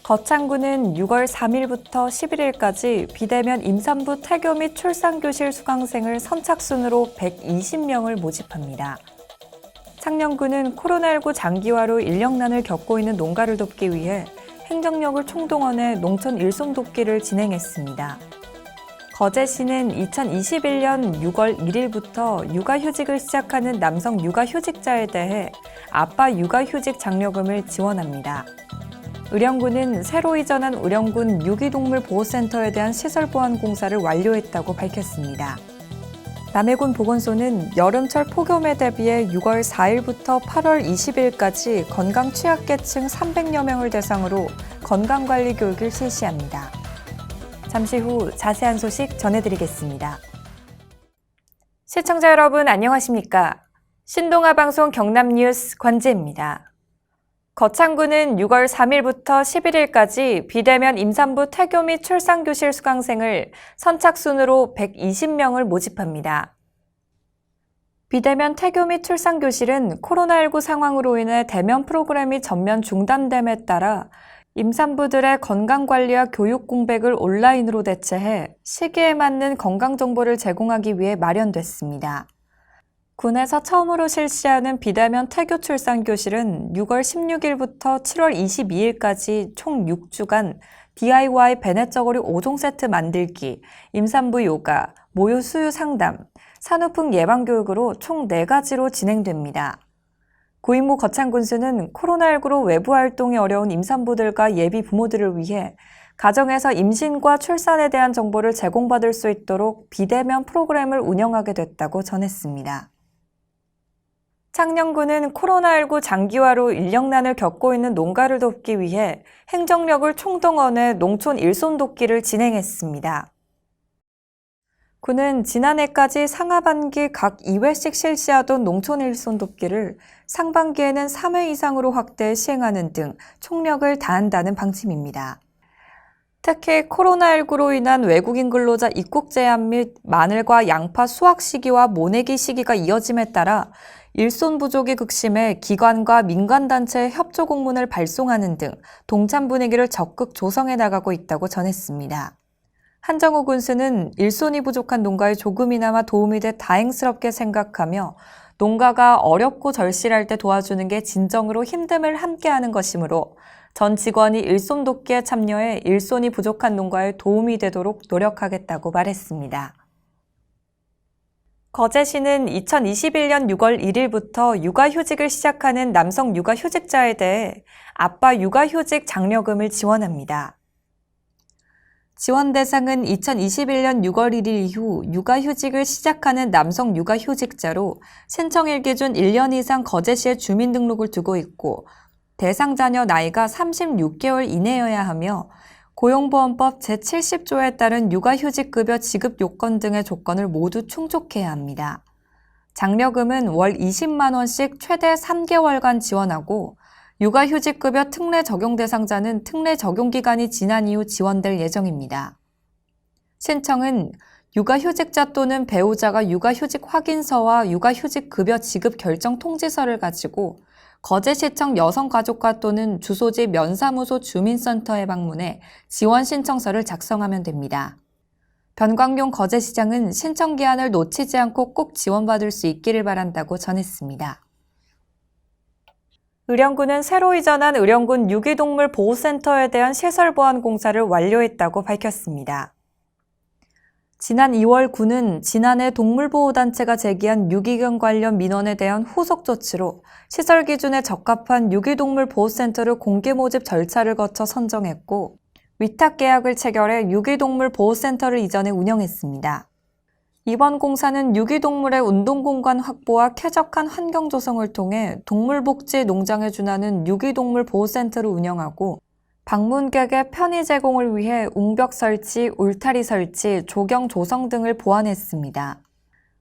거창군은 6월 3일부터 11일까지 비대면 임산부 태교 및 출산교실 수강생을 선착순으로 120명을 모집합니다. 창녕군은 코로나19 장기화로 인력난을 겪고 있는 농가를 돕기 위해 행정력을 총동원해 농촌 일손돕기를 진행했습니다. 거제시는 2021년 6월 1일부터 육아휴직을 시작하는 남성 육아휴직자에 대해 아빠 육아휴직 장려금을 지원합니다. 의령군은 새로 이전한 의령군 유기동물보호센터에 대한 시설 보완 공사를 완료했다고 밝혔습니다. 남해군 보건소는 여름철 폭염에 대비해 6월 4일부터 8월 20일까지 건강 취약계층 300여 명을 대상으로 건강관리 교육을 실시합니다. 잠시 후 자세한 소식 전해드리겠습니다. 시청자 여러분 안녕하십니까? 신동아 방송 경남뉴스 권지혜입니다. 거창군은 6월 3일부터 11일까지 비대면 임산부 태교 및 출산교실 수강생을 선착순으로 120명을 모집합니다. 비대면 태교 및 출산교실은 코로나19 상황으로 인해 대면 프로그램이 전면 중단됨에 따라 임산부들의 건강관리와 교육 공백을 온라인으로 대체해 시기에 맞는 건강정보를 제공하기 위해 마련됐습니다. 군에서 처음으로 실시하는 비대면 태교 출산 교실은 6월 16일부터 7월 22일까지 총 6주간 DIY 배냇저고리 5종 세트 만들기, 임산부 요가, 모유 수유 상담, 산후풍 예방 교육으로 총 4가지로 진행됩니다. 구인모 거창군수는 코로나19로 외부 활동이 어려운 임산부들과 예비 부모들을 위해 가정에서 임신과 출산에 대한 정보를 제공받을 수 있도록 비대면 프로그램을 운영하게 됐다고 전했습니다. 창녕군은 코로나19 장기화로 인력난을 겪고 있는 농가를 돕기 위해 행정력을 총동원해 농촌 일손돕기를 진행했습니다. 군은 지난해까지 상하반기 각 2회씩 실시하던 농촌 일손돕기를 상반기에는 3회 이상으로 확대 시행하는 등 총력을 다한다는 방침입니다. 특히 코로나19로 인한 외국인 근로자 입국 제한 및 마늘과 양파 수확 시기와 모내기 시기가 이어짐에 따라 일손 부족이 극심해 기관과 민간단체에 협조 공문을 발송하는 등 동참 분위기를 적극 조성해 나가고 있다고 전했습니다. 한정우 군수는 일손이 부족한 농가에 조금이나마 도움이 돼 다행스럽게 생각하며 농가가 어렵고 절실할 때 도와주는 게 진정으로 힘듦을 함께하는 것이므로 전 직원이 일손 돕기에 참여해 일손이 부족한 농가에 도움이 되도록 노력하겠다고 말했습니다. 거제시는 2021년 6월 1일부터 육아휴직을 시작하는 남성 육아휴직자에 대해 아빠 육아휴직 장려금을 지원합니다. 지원 대상은 2021년 6월 1일 이후 육아휴직을 시작하는 남성 육아휴직자로 신청일 기준 1년 이상 거제시에 주민등록을 두고 있고 대상 자녀 나이가 36개월 이내여야 하며 고용보험법 제70조에 따른 육아휴직급여 지급 요건 등의 조건을 모두 충족해야 합니다. 장려금은 월 20만 원씩 최대 3개월간 지원하고 육아휴직급여 특례 적용 대상자는 특례 적용 기간이 지난 이후 지원될 예정입니다. 신청은 육아휴직자 또는 배우자가 육아휴직 확인서와 육아휴직급여 지급 결정 통지서를 가지고 거제시청 여성가족과 또는 주소지 면사무소 주민센터에 방문해 지원 신청서를 작성하면 됩니다. 변광용 거제시장은 신청 기한을 놓치지 않고 꼭 지원받을 수 있기를 바란다고 전했습니다. 의령군은 새로 이전한 의령군 유기동물보호센터에 대한 시설 보완 공사를 완료했다고 밝혔습니다. 지난 2월 군은 지난해 동물보호단체가 제기한 유기견 관련 민원에 대한 후속 조치로 시설 기준에 적합한 유기동물보호센터를 공개 모집 절차를 거쳐 선정했고 위탁 계약을 체결해 유기동물보호센터를 이전해 운영했습니다. 이번 공사는 유기동물의 운동공간 확보와 쾌적한 환경 조성을 통해 동물복지 농장에 준하는 유기동물보호센터를 운영하고 방문객의 편의 제공을 위해 웅벽 설치, 울타리 설치, 조경 조성 등을 보완했습니다.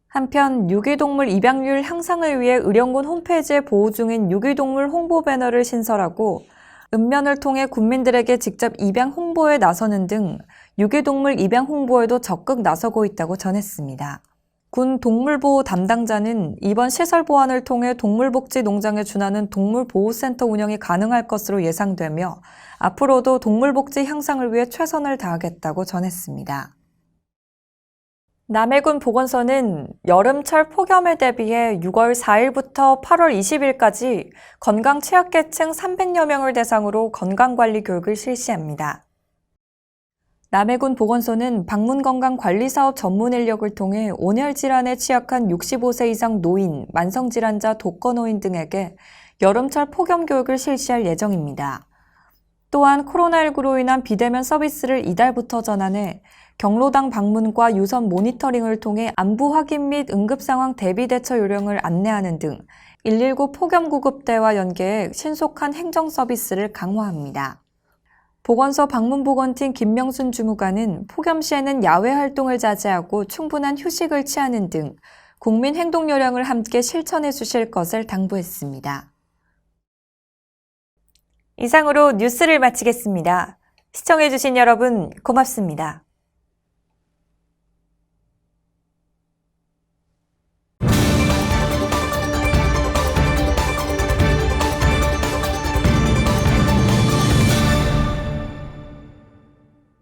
한편 유기동물 입양률 향상을 위해 의령군 홈페이지에 보호 중인 유기동물 홍보 배너를 신설하고 읍면을 통해 군민들에게 직접 입양 홍보에 나서는 등 유기동물 입양 홍보에도 적극 나서고 있다고 전했습니다. 군 동물보호 담당자는 이번 시설 보완을 통해 동물복지 농장에 준하는 동물보호센터 운영이 가능할 것으로 예상되며 앞으로도 동물 복지 향상을 위해 최선을 다하겠다고 전했습니다. 남해군 보건소는 여름철 폭염에 대비해 6월 4일부터 8월 20일까지 건강 취약계층 300여 명을 대상으로 건강관리 교육을 실시합니다. 남해군 보건소는 방문건강관리사업 전문 인력을 통해 온열질환에 취약한 65세 이상 노인, 만성질환자, 독거노인 등에게 여름철 폭염 교육을 실시할 예정입니다. 또한 코로나19로 인한 비대면 서비스를 이달부터 전환해 경로당 방문과 유선 모니터링을 통해 안부 확인 및 응급상황 대비 대처 요령을 안내하는 등 119 폭염구급대와 연계해 신속한 행정 서비스를 강화합니다. 보건소 방문보건팀 김명순 주무관은 폭염 시에는 야외 활동을 자제하고 충분한 휴식을 취하는 등 국민 행동 요령을 함께 실천해 주실 것을 당부했습니다. 이상으로 뉴스를 마치겠습니다. 시청해 주신 여러분 고맙습니다.